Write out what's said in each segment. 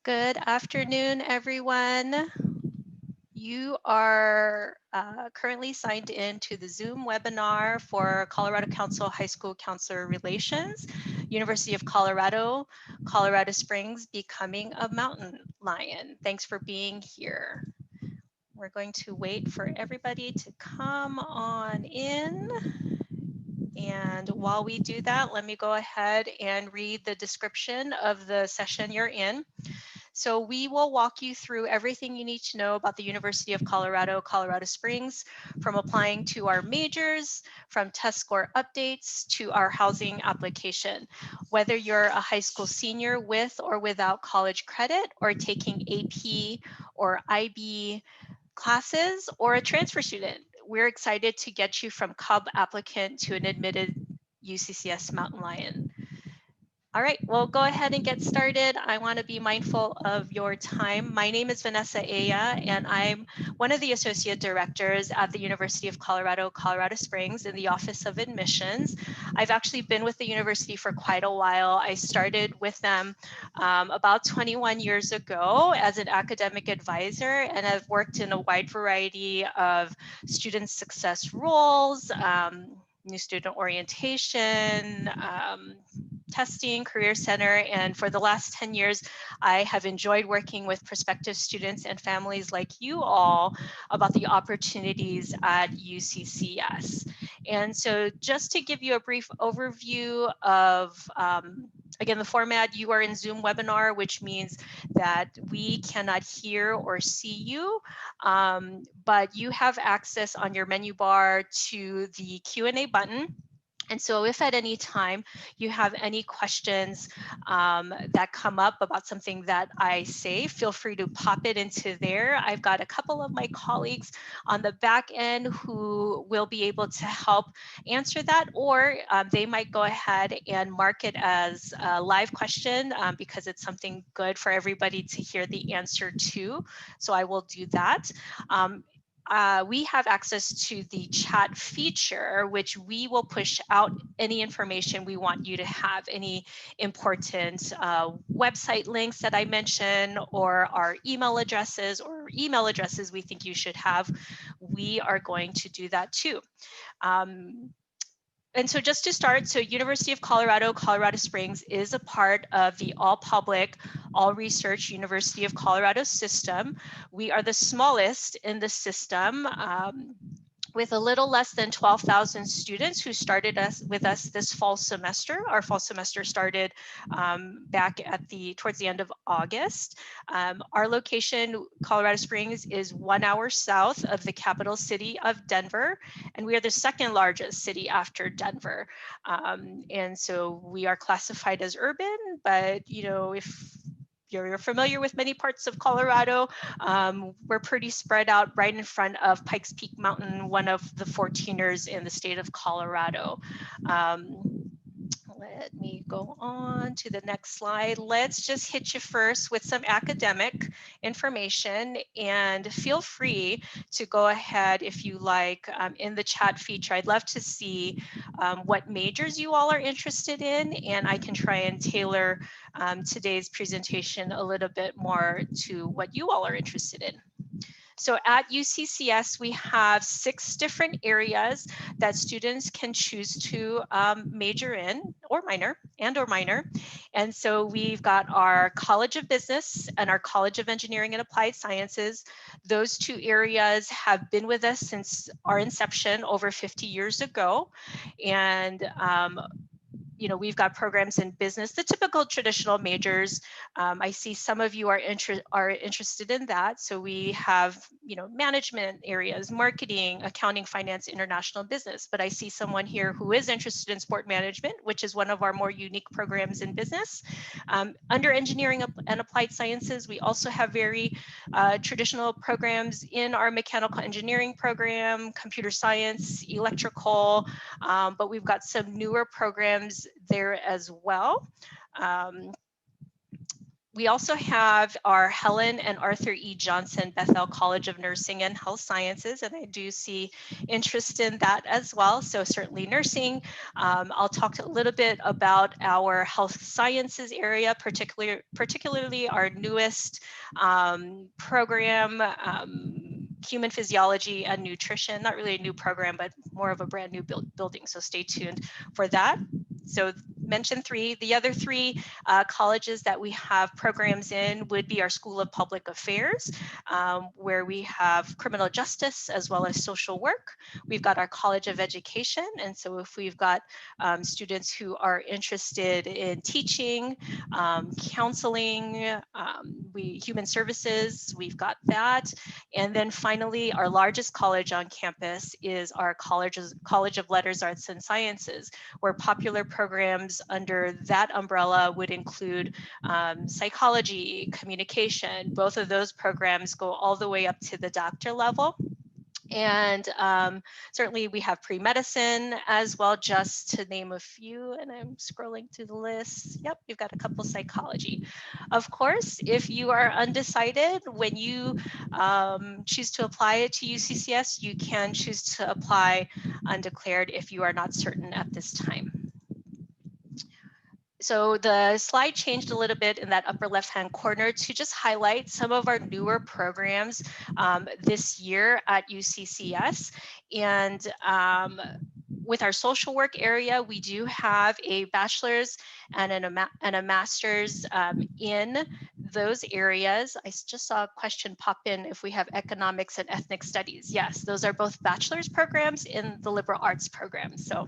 Good afternoon, everyone. You are currently signed in to the Zoom webinar for Colorado Council High School Counselor Relations, University of Colorado, Colorado Springs, Becoming a Mountain Lion. Thanks for being here. We're going to wait for everybody to come on in. And while we do that, let me go ahead and read the description of the session you're in. So we will walk you through everything you need to know about the University of Colorado, Colorado Springs, from applying to our majors, from test score updates to our housing application. Whether you're a high school senior with or without college credit, or taking AP or IB classes, or a transfer student, we're excited to get you from Cub applicant to an admitted UCCS Mountain Lion. All right, well, go ahead and get started. I want to be mindful of your time. My name is Vanessa Aya, and I'm one of the associate directors at the University of Colorado, Colorado Springs in the Office of Admissions. I've actually been with the university for quite a while. I started with them about 21 years ago as an academic advisor, and I've worked in a wide variety of student success roles, new student orientation, testing, career center, and for the last 10 years, I have enjoyed working with prospective students and families like you all about the opportunities at UCCS. And so just to give you a brief overview of, again, the format, you are in Zoom webinar, which means that we cannot hear or see you, but you have access on your menu bar to the Q&A button. And so if at any time you have any questions that come up about something that I say, feel free to pop it into there. I've got a couple of my colleagues on the back end who will be able to help answer that, or they might go ahead and mark it as a live question because it's something good for everybody to hear the answer to. So I will do that. We have access to the chat feature, which we will push out any information we want you to have, any important website links that I mentioned, or our email addresses we think you should have. We are going to do that too. And so just to start, so University of Colorado, Colorado Springs is a part of the all public, all research University of Colorado system. We are the smallest in the system, with a little less than 12,000 students who started with us this fall semester. Our fall semester started back at towards the end of August. Our location, Colorado Springs, is 1 hour south of the capital city of Denver, and we are the second largest city after Denver. And so we are classified as urban, but if you're familiar with many parts of Colorado, we're pretty spread out right in front of Pikes Peak Mountain, one of the 14ers in the state of Colorado. Let me go on to the next slide. Let's just hit you first with some academic information, and feel free to go ahead if you like in the chat feature. I'd love to see what majors you all are interested in, and I can try and tailor today's presentation a little bit more to what you all are interested in. So at UCCS, we have 6 different areas that students can choose to major in or minor. And so we've got our College of Business and our College of Engineering and Applied Sciences. Those 2 areas have been with us since our inception over 50 years ago. And we've got programs in business, the typical traditional majors. I see some of you are interested in that. So we have, management areas, marketing, accounting, finance, international business. But I see someone here who is interested in sport management, which is one of our more unique programs in business. Under engineering and applied sciences, we also have very traditional programs in our mechanical engineering program, computer science, electrical, but we've got some newer programs there as well. We also have our Helen and Arthur E. Johnson Bethel College of Nursing and Health Sciences, and I do see interest in that as well. So certainly nursing. I'll talk a little bit about our health sciences area, particularly our newest program, human physiology and nutrition. Not really a new program, but more of a brand new building. So stay tuned for that. So mention three. The other three colleges that we have programs in would be our School of Public Affairs, where we have criminal justice as well as social work. We've got our College of Education. And so if we've got students who are interested in teaching, counseling, human services, we've got that. And then finally, our largest college on campus is our College of Letters, Arts, and Sciences, where popular programs under that umbrella would include psychology, communication. Both of those programs go all the way up to the doctor level. And certainly we have pre-medicine as well, just to name a few, and I'm scrolling through the list. Yep, we've got a couple psychology. Of course, if you are undecided, when you choose to apply it to UCCS, you can choose to apply undeclared if you are not certain at this time. So the slide changed a little bit in that upper left-hand corner to just highlight some of our newer programs this year at UCCS. And with our social work area, we do have a bachelor's and a master's in those areas. I just saw a question pop in if we have economics and ethnic studies. Yes, those are both bachelor's programs in the liberal arts program. So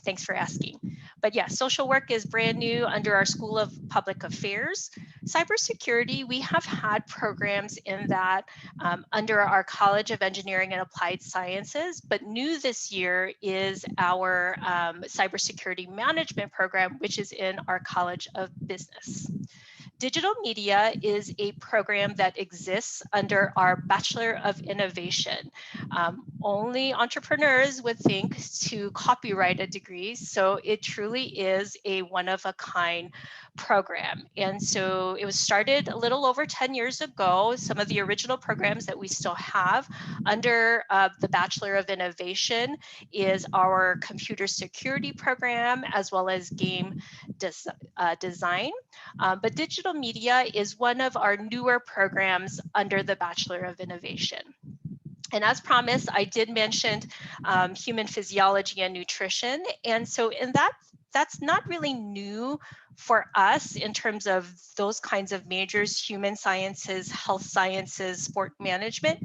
thanks for asking. But yeah, social work is brand new under our School of Public Affairs. Cybersecurity, we have had programs in that under our College of Engineering and Applied Sciences, but new this year is our cybersecurity management program, which is in our College of Business. Digital media is a program that exists under our Bachelor of Innovation. Only entrepreneurs would think to copyright a degree, so it truly is a one-of-a-kind program. And so it was started a little over 10 years ago. Some of the original programs that we still have under the Bachelor of Innovation is our computer security program, as well as game design. But digital media is one of our newer programs under the Bachelor of Innovation. And as promised, I did mention human physiology and nutrition. And so in that's not really new for us in terms of those kinds of majors: human sciences, health sciences, sport management.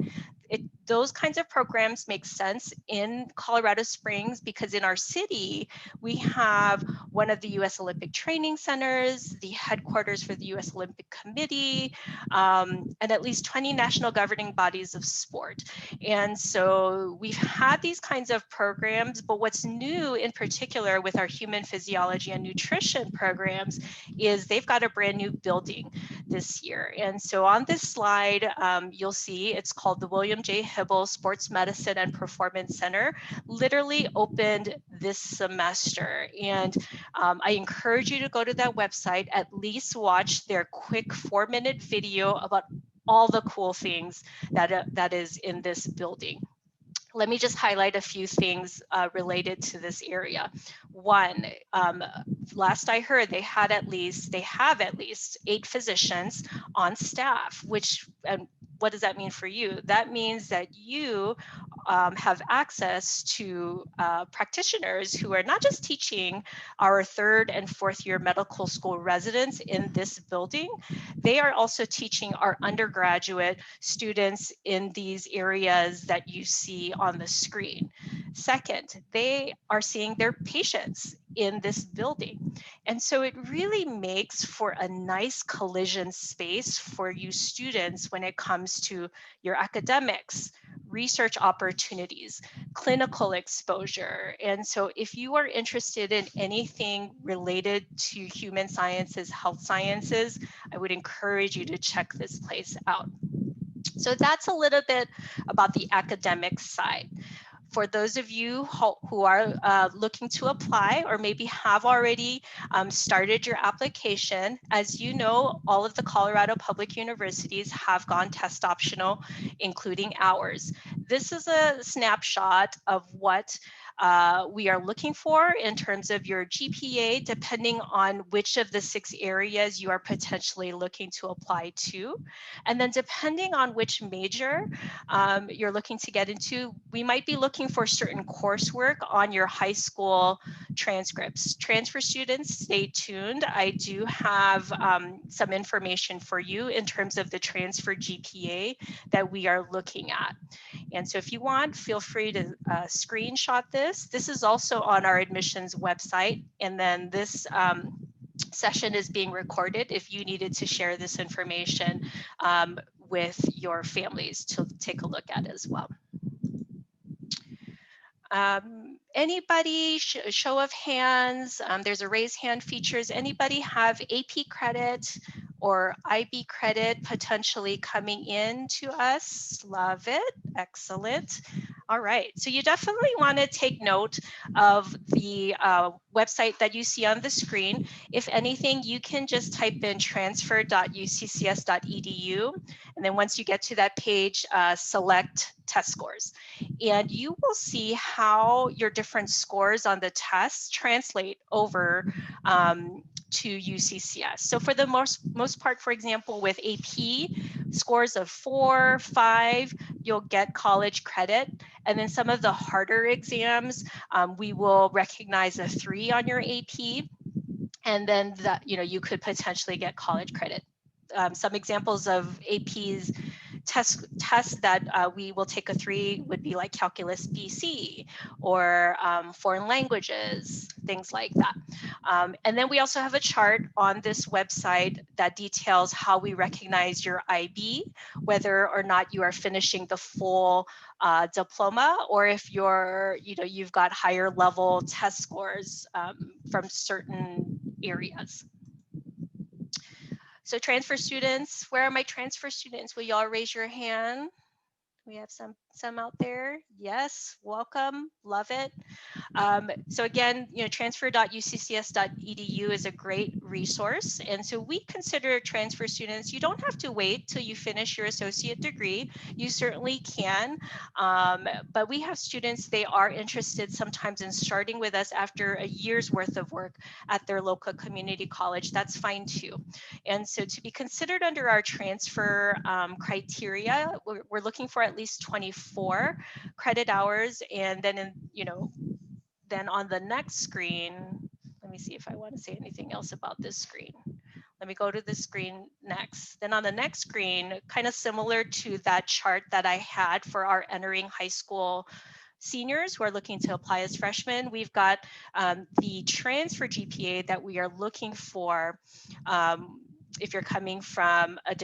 Those kinds of programs make sense in Colorado Springs because in our city, we have one of the U.S. Olympic Training Centers, the headquarters for the U.S. Olympic Committee, and at least 20 national governing bodies of sport. And so we've had these kinds of programs, but what's new in particular with our human physiology and nutrition programs is they've got a brand new building this year. And so on this slide, you'll see it's called the William J. Hybl Sports Medicine and Performance Center, literally opened this semester. And I encourage you to go to that website, at least watch their quick 4-minute video about all the cool things that is in this building. Let me just highlight a few things related to this area. One, last I heard, they have at least 8 physicians on staff, which, and what does that mean for you? That means that you have access to practitioners who are not just teaching our 3rd and 4th year medical school residents in this building, they are also teaching our undergraduate students in these areas that you see on the screen. Second, they are seeing their patients in this building. And so it really makes for a nice collision space for you students when it comes to your academics, research opportunities, clinical exposure. And so if you are interested in anything related to human sciences, health sciences, I would encourage you to check this place out. So that's a little bit about the academic side. For those of you who are looking to apply or maybe have already started your application, as you know, all of the Colorado public universities have gone test optional, including ours. This is a snapshot of what we are looking for in terms of your GPA, depending on which of the 6 areas you are potentially looking to apply to. And then depending on which major you're looking to get into, we might be looking for certain coursework on your high school transcripts. Transfer students, stay tuned. I do have some information for you in terms of the transfer GPA that we are looking at. And so if you want, feel free to screenshot this. This is also on our admissions website. And then this session is being recorded if you needed to share this information with your families to take a look at as well. Anybody, show of hands, there's a raise hand features. Anybody have AP credit or IB credit potentially coming in to us? Love it, excellent. All right, so you definitely want to take note of the website that you see on the screen. If anything, you can just type in transfer.uccs.edu. And then once you get to that page, select test scores. And you will see how your different scores on the tests translate over to UCCS. So for the most part, for example, with AP, scores of 4, 5, you'll get college credit. And then some of the harder exams, we will recognize a 3 on your AP. And then you could potentially get college credit. Some examples of AP's tests that we will take a 3 would be like calculus BC or foreign languages, things like that. And then we also have a chart on this website that details how we recognize your IB, whether or not you are finishing the full diploma, or if you've got higher level test scores from certain areas. So transfer students, where are my transfer students? Will y'all raise your hand? We have some out there. Yes, welcome, love it. So again, transfer.uccs.edu is a great resource. And so we consider transfer students, you don't have to wait till you finish your associate degree. You certainly can. But we have students, they are interested sometimes in starting with us after a year's worth of work at their local community college. That's fine too. And so to be considered under our transfer criteria, we're looking for at least 24 credit hours. And then then on the next screen, let me see if I want to say anything else about this screen. Let me go to the screen next. Then on the next screen, kind of similar to that chart that I had for our entering high school seniors who are looking to apply as freshmen, we've got the transfer GPA that we are looking for if you're coming from a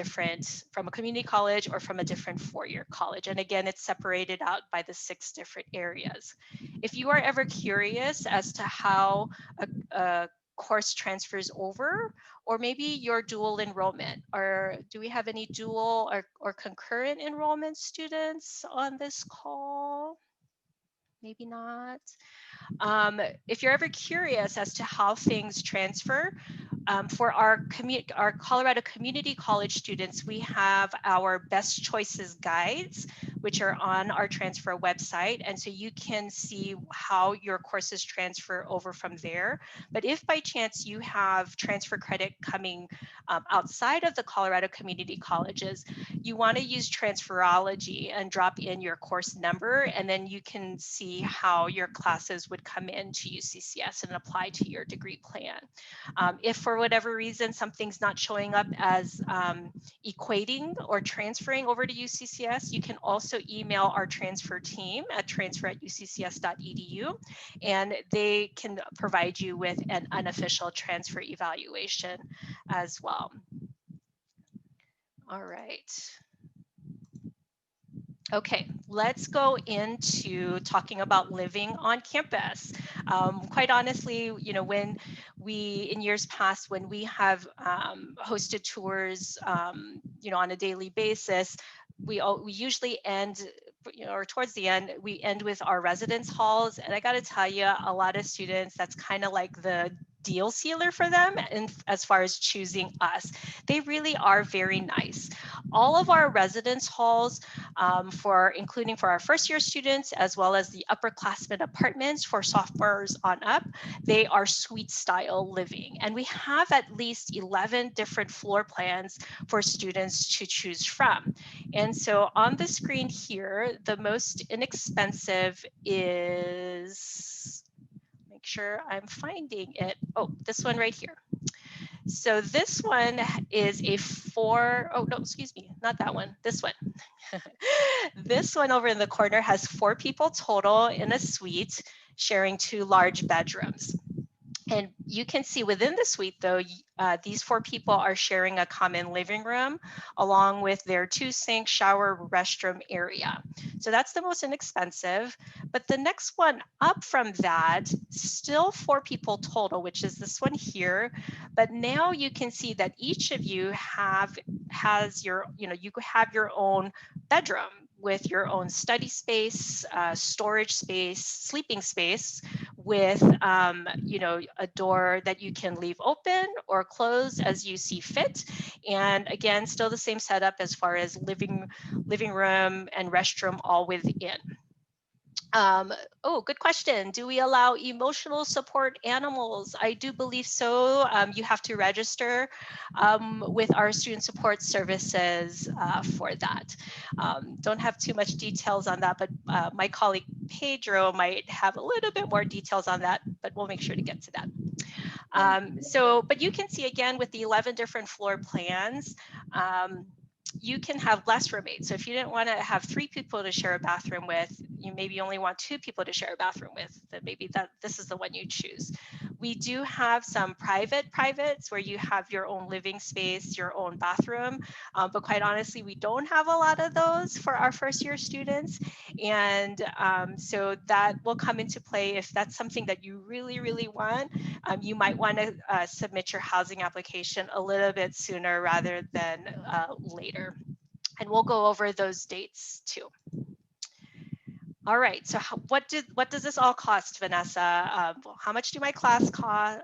community college or from a different 4-year college. And again, it's separated out by the 6 different areas. If you are ever curious as to how a course transfers over, or maybe your dual enrollment, or do we have any dual or concurrent enrollment students on this call? Maybe not. If you're ever curious as to how things transfer, for our Colorado Community College students, we have our Best Choices guides, which are on our transfer website. And so you can see how your courses transfer over from there. But if by chance you have transfer credit coming outside of the Colorado Community Colleges, you want to use Transferology and drop in your course number, and then you can see how your classes would come into UCCS and apply to your degree plan. If for whatever reason something's not showing up as equating or transferring over to UCCS, you can also email our transfer team at transfer@uccs.edu, and they can provide you with an unofficial transfer evaluation as well. All right. Okay, let's go into talking about living on campus. Quite honestly, when in years past, when we have hosted tours, on a daily basis, we usually end or towards the end, we end with our residence halls. And I got to tell you, a lot of students, that's kind of like the deal sealer for them. And as far as choosing us, they really are very nice. All of our residence halls, including for our first year students, as well as the upperclassmen apartments for sophomores on up, they are suite style living. And we have at least 11 different floor plans for students to choose from. And so on the screen here, the most inexpensive is, make sure I'm finding it. Oh, this one right here. So this one is oh no, excuse me, not that one, this one. This one over in the corner has 4 people total in a suite, sharing 2 large bedrooms. And you can see within the suite, though, these 4 people are sharing a common living room along with their 2 sink, shower, restroom area. So that's the most inexpensive. But the next one up from that, still 4 people total, which is this one here. But now you can see that each of you has your, you have your own bedroom with your own study space, storage space, sleeping space, with a door that you can leave open or close as you see fit. And again, still the same setup as far as living room and restroom all within. Oh, good question. Do we allow emotional support animals? I do believe so. You have to register with our student support services for that. Don't have too much details on that, but my colleague Pedro might have a little bit more details on that, but we'll make sure to get to that. But you can see again with the 11 different floor plans, you can have less roommates. So if you didn't want to have 3 people to share a bathroom with, you maybe only want 2 people to share a bathroom with, then maybe this is the one you choose. We do have some privates where you have your own living space, your own bathroom, but quite honestly, we don't have a lot of those for our first year students. And so that will come into play if that's something that you really, really want. You might want to submit your housing application a little bit sooner rather than later. And we'll go over those dates too. All right, so what does this all cost, Vanessa? How much do my class cost?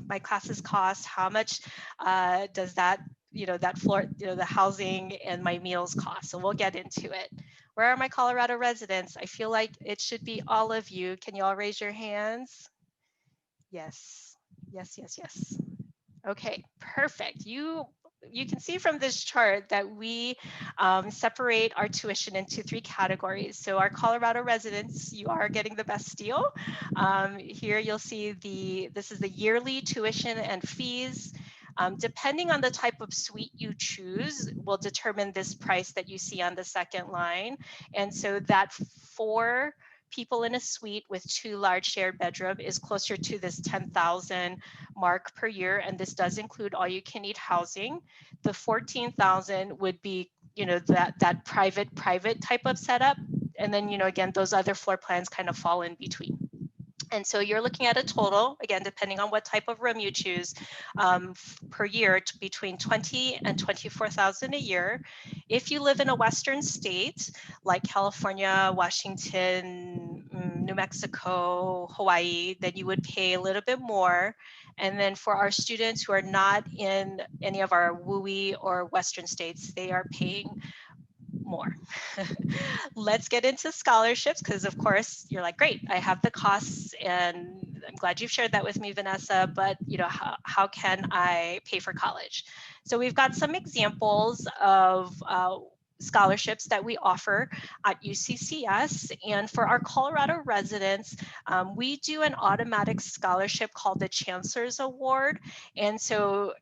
My classes cost. How much does that, that floor, the housing and my meals cost? So we'll get into it. Where are my Colorado residents? I feel like it should be all of you. Can you all raise your hands? Yes, yes, yes, yes. Okay, perfect. You can see from this chart that we separate our tuition into 3 categories. So our Colorado residents, you are getting the best deal. Here you'll see this is the yearly tuition and fees. Depending on the type of suite you choose will determine this price that you see on the second line. And so that 4 people in a suite with 2 large shared bedroom is closer to this 10,000 mark per year, and this does include all you can eat housing. The 14,000 would be, that private type of setup, and then again those other floor plans kind of fall in between. And so you're looking at a total, again, depending on what type of room you choose, per year between 20 and 24,000 a year. If you live in a Western state like California, Washington, New Mexico, Hawaii, then you would pay a little bit more. And then for our students who are not in any of our WUI or Western states, they are paying more. Let's get into scholarships, because of course you're like, great, I have the costs, and I'm glad you've shared that with me, Vanessa, but how can I pay for college? So we've got some examples of scholarships that we offer at UCCS. And for our Colorado residents, we do an automatic scholarship called the Chancellor's Award. And so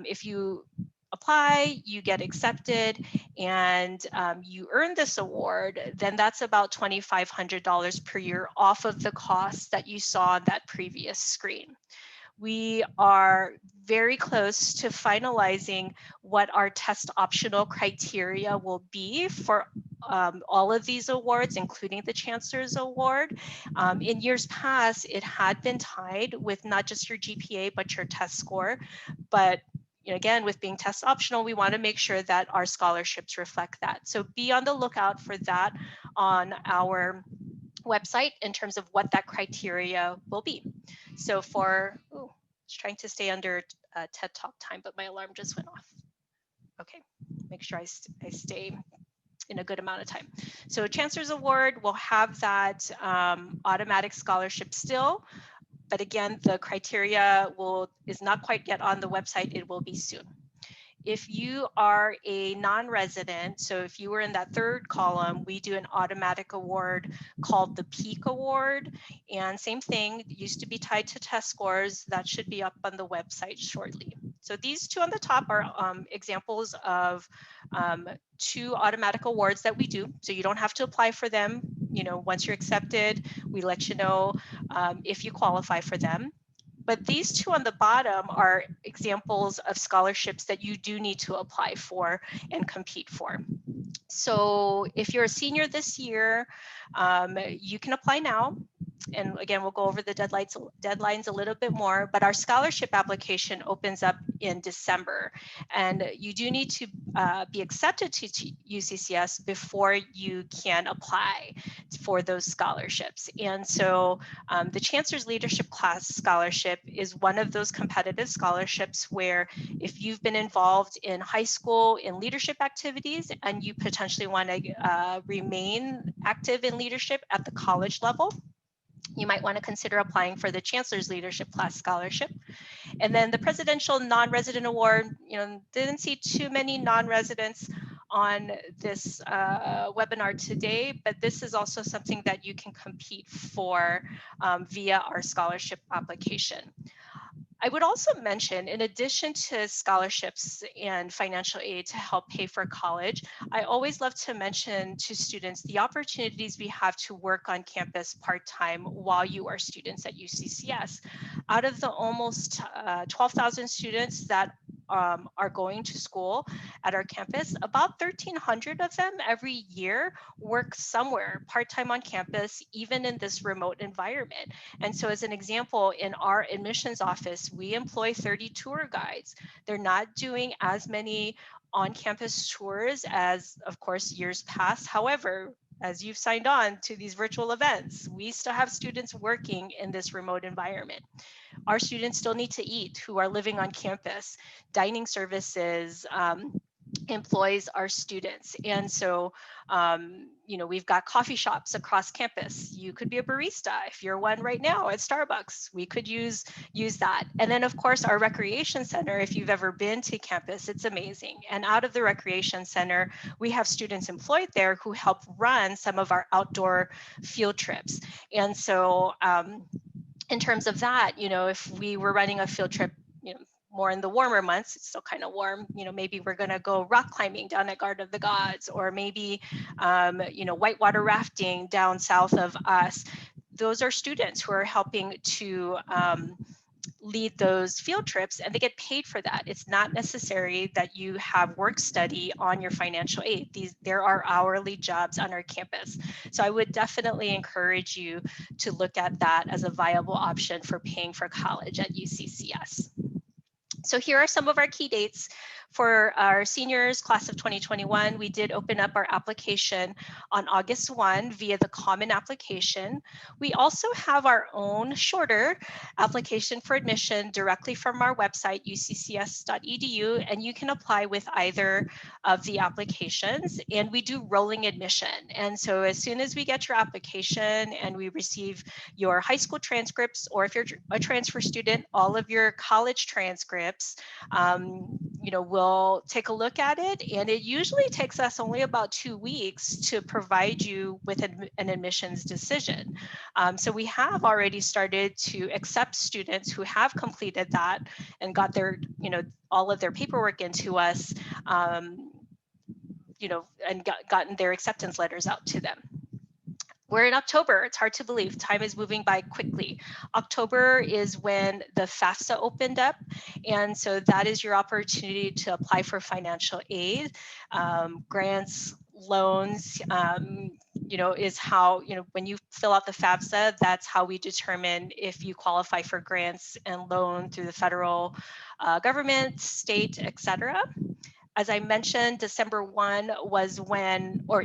if you apply, you get accepted, and you earn this award, then that's about $2,500 per year off of the cost that you saw on that previous screen. We are very close to finalizing what our test optional criteria will be for all of these awards, including the Chancellor's Award. In years past, it had been tied with not just your GPA, but your test score. But again, with being test optional, we want to make sure that our scholarships reflect that. So be on the lookout for that on our website in terms of what that criteria will be. So for, I was trying to stay under TED Talk time, but my alarm just went off. Okay, make sure I stay in a good amount of time. So Chancellor's Award will have that automatic scholarship still, but again, the criteria is not quite yet on the website. It will be soon. If you are a non-resident, so if you were in that third column, we do an automatic award called the Peak Award. And same thing, it used to be tied to test scores. That should be up on the website shortly. So these two on the top are examples of 2 automatic awards that we do. So you don't have to apply for them. Once you're accepted, we let you know if you qualify for them. But these 2 on the bottom are examples of scholarships that you do need to apply for and compete for. So if you're a senior this year, you can apply now. And again, we'll go over the deadlines a little bit more, but our scholarship application opens up in December. And you do need to be accepted to UCCS before you can apply for those scholarships. And so the Chancellor's Leadership Class Scholarship is one of those competitive scholarships where if you've been involved in high school in leadership activities and you potentially want to remain active in leadership at the college level, you might want to consider applying for the Chancellor's Leadership Class Scholarship. And then the Presidential Non-Resident Award, didn't see too many non-residents on this webinar today, but this is also something that you can compete for via our scholarship application. I would also mention, in addition to scholarships and financial aid to help pay for college, I always love to mention to students the opportunities we have to work on campus part-time while you are students at UCCS. Out of the almost 12,000 students that are going to school at our campus, about 1,300 of them every year work somewhere part-time on campus, even in this remote environment. And so as an example, in our admissions office, we employ 30 tour guides. They're not doing as many on-campus tours as, of course, years past. However, as you've signed on to these virtual events, we still have students working in this remote environment. Our students still need to eat who are living on campus. Dining services employs our students. And so, we've got coffee shops across campus. You could be a barista if you're one right now at Starbucks. We could use that. And then, of course, our recreation center, if you've ever been to campus, it's amazing. And out of the recreation center, we have students employed there who help run some of our outdoor field trips. And so, in terms of that, if we were running a field trip, more in the warmer months, it's still kind of warm, maybe we're going to go rock climbing down at Garden of the Gods, or maybe, whitewater rafting down south of us. Those are students who are helping to lead those field trips, and they get paid for that. It's not necessary that you have work study on your financial aid. There are hourly jobs on our campus. So I would definitely encourage you to look at that as a viable option for paying for college at UCCS. So here are some of our key dates. For our seniors, class of 2021, we did open up our application on August 1 via the common application. We also have our own shorter application for admission directly from our website, uccs.edu, and you can apply with either of the applications. And we do rolling admission. And so as soon as we get your application and we receive your high school transcripts, or if you're a transfer student, all of your college transcripts, we'll take a look at it, and it usually takes us only about 2 weeks to provide you with an admissions decision. So we have already started to accept students who have completed that and got their, all of their paperwork into us, and gotten their acceptance letters out to them. We're in October. It's hard to believe. Time is moving by quickly. October is when the FAFSA opened up. And so that is your opportunity to apply for financial aid, grants, loans, is how, when you fill out the FAFSA, that's how we determine if you qualify for grants and loan through the federal government, state, etc. As I mentioned, December 1 was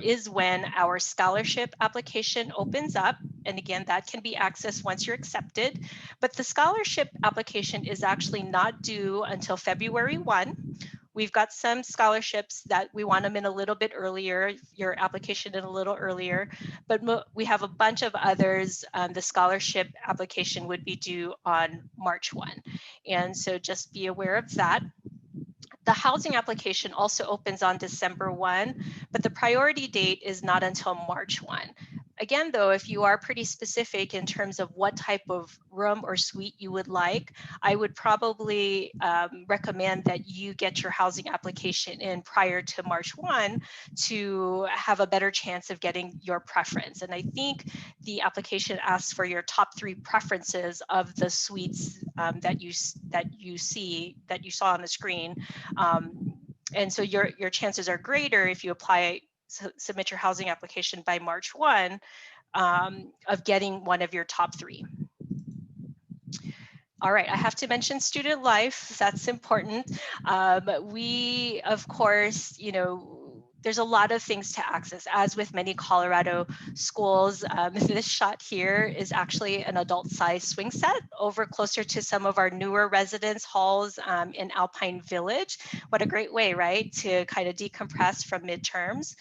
is when our scholarship application opens up. And again, that can be accessed once you're accepted. But the scholarship application is actually not due until February 1. We've got some scholarships that we want them in a little bit earlier, your application in a little earlier, but we have a bunch of others. The scholarship application would be due on March 1. And so just be aware of that. The housing application also opens on December 1, but the priority date is not until March 1. Again, though, if you are pretty specific in terms of what type of room or suite you would like, I would probably recommend that you get your housing application in prior to March 1 to have a better chance of getting your preference. And I think the application asks for your top 3 preferences of the suites that you saw on the screen. And so your chances are greater if you submit your housing application by March 1 of getting one of your top 3. All right, I have to mention student life. That's important. We, of course, there's a lot of things to access, as with many Colorado schools. This shot here is actually an adult-sized swing set over closer to some of our newer residence halls in Alpine Village. What a great way, right, to kind of decompress from midterms.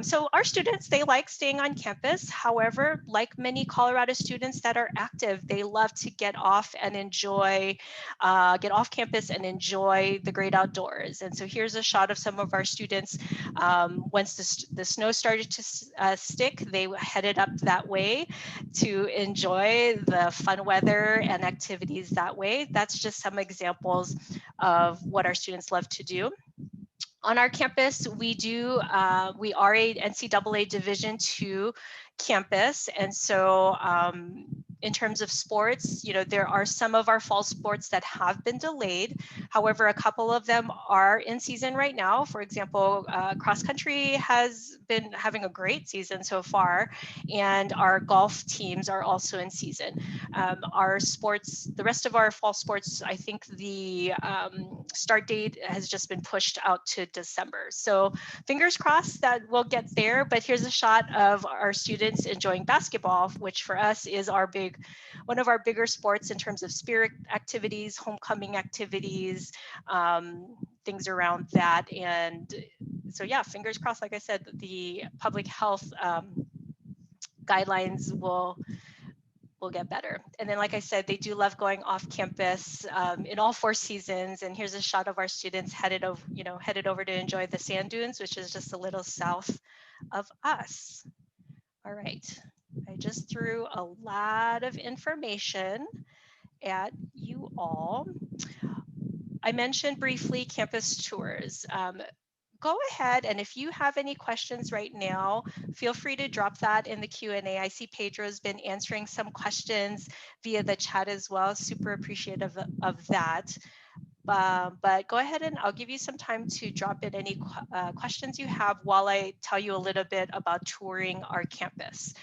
So our students, they like staying on campus. However, like many Colorado students that are active, they love to get off and enjoy, get off campus and enjoy the great outdoors. And so here's a shot of some of our students. Once the snow started to stick, they headed up that way to enjoy the fun weather and activities that way. That's just some examples of what our students love to do. On our campus, we are a NCAA Division II campus, and so in terms of sports, there are some of our fall sports that have been delayed. However, a couple of them are in season right now. For example, cross country has been having a great season so far, and our golf teams are also in season. Our sports, the rest of our fall sports, I think the start date has just been pushed out to December. So fingers crossed that we'll get there, but here's a shot of our students enjoying basketball, which for us is one of our bigger sports in terms of spirit activities, homecoming activities, things around that. And so yeah, fingers crossed, like I said, the public health guidelines will get better. And then, like I said, they do love going off campus in all 4 seasons. And here's a shot of our students headed over to enjoy the sand dunes, which is just a little south of us. All right, I just threw a lot of information at you all. I mentioned briefly campus tours. Go ahead, and if you have any questions right now, feel free to drop that in the Q&A. I see Pedro's been answering some questions via the chat as well. Super appreciative of that. But go ahead and I'll give you some time to drop in any questions you have while I tell you a little bit about touring our campus.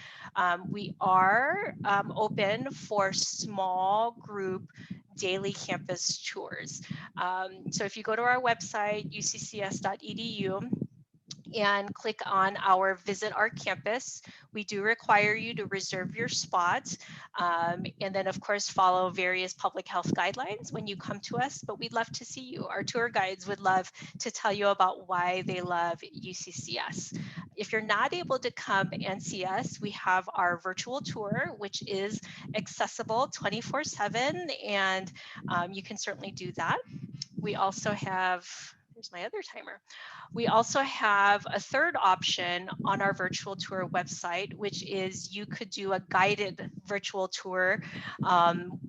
We are open for small group daily campus tours. So if you go to our website, uccs.edu, and click on our Visit Our Campus, we do require you to reserve your spot, and then of course follow various public health guidelines when you come to us, but we'd love to see you. Our tour guides would love to tell you about why they love UCCS. If you're not able to come and see us, we have our virtual tour, which is accessible 24/7, and you can certainly do that. We also have, here's my other timer. We also have a third option on our virtual tour website, which is you could do a guided virtual tour on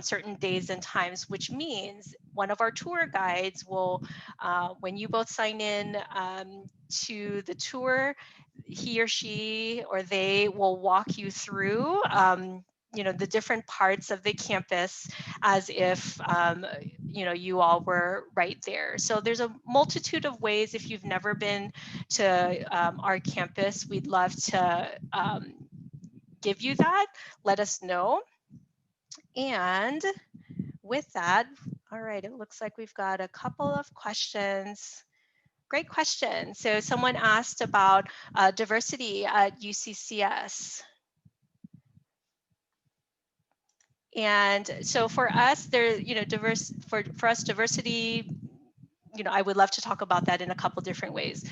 certain days and times, which means one of our tour guides will, when you both sign in to the tour, he or she or they will walk you through the different parts of the campus as if you all were right there. So there's a multitude of ways. If you've never been to our campus, we'd love to give you that. Let us know. And with that, all right, it looks like we've got a couple of questions. Great question. So someone asked about diversity at UCCS. And so for us, there, diverse for us, diversity, I would love to talk about that in a couple different ways.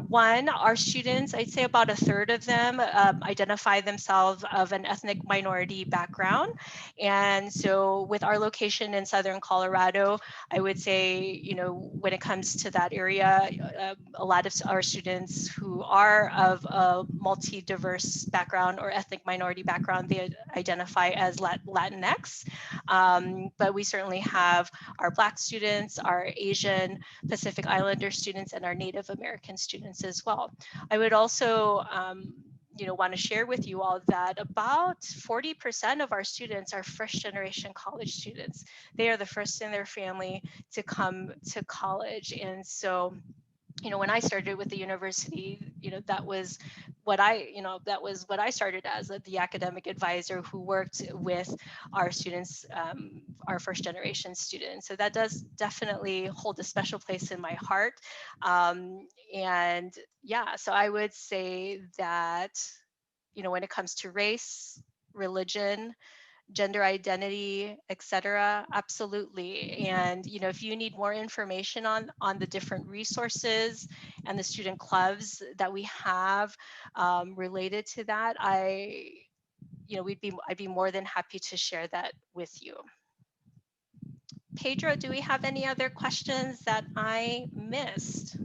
One, our students, I'd say about a third of them identify themselves of an ethnic minority background. And so with our location in Southern Colorado, I would say, when it comes to that area, a lot of our students who are of a multi-diverse background or ethnic minority background, they identify as Latinx. But we certainly have our Black students, our Asian Pacific Islander students, and our Native American students as well. I would also want to share with you all that about 40% of our students are first generation college students. They are the first in their family to come to college. And so, when I started with the university, that was what I started as the academic advisor who worked with our students, our first generation students. So that does definitely hold a special place in my heart. And yeah, so I would say that, when it comes to race, religion, gender identity, etc. Absolutely. And if you need more information on the different resources and the student clubs that we have related to that, I'd be more than happy to share that with you. Pedro, do we have any other questions that I missed?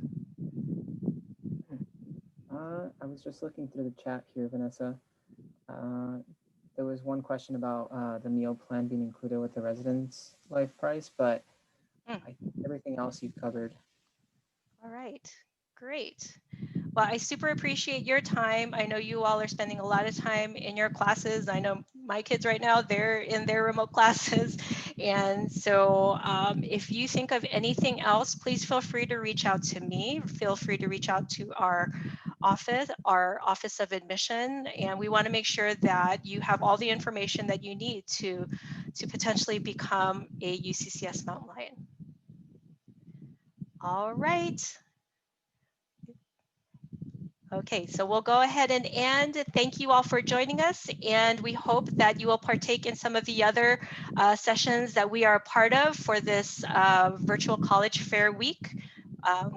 I was just looking through the chat here, Vanessa. There was one question about the meal plan being included with the residence life price, but I think everything else you've covered. All right, great. Well, I super appreciate your time. I know you all are spending a lot of time in your classes. I know my kids right now, they're in their remote classes. And so if you think of anything else, please feel free to reach out to me. Feel free to reach out to our Office of Admission. And we want to make sure that you have all the information that you need to potentially become a UCCS Mountain Lion. All right. Okay, so we'll go ahead and end. Thank you all for joining us, and we hope that you will partake in some of the other sessions that we are a part of for this virtual college fair week,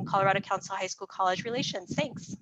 Colorado Council High School College Relations. Thanks.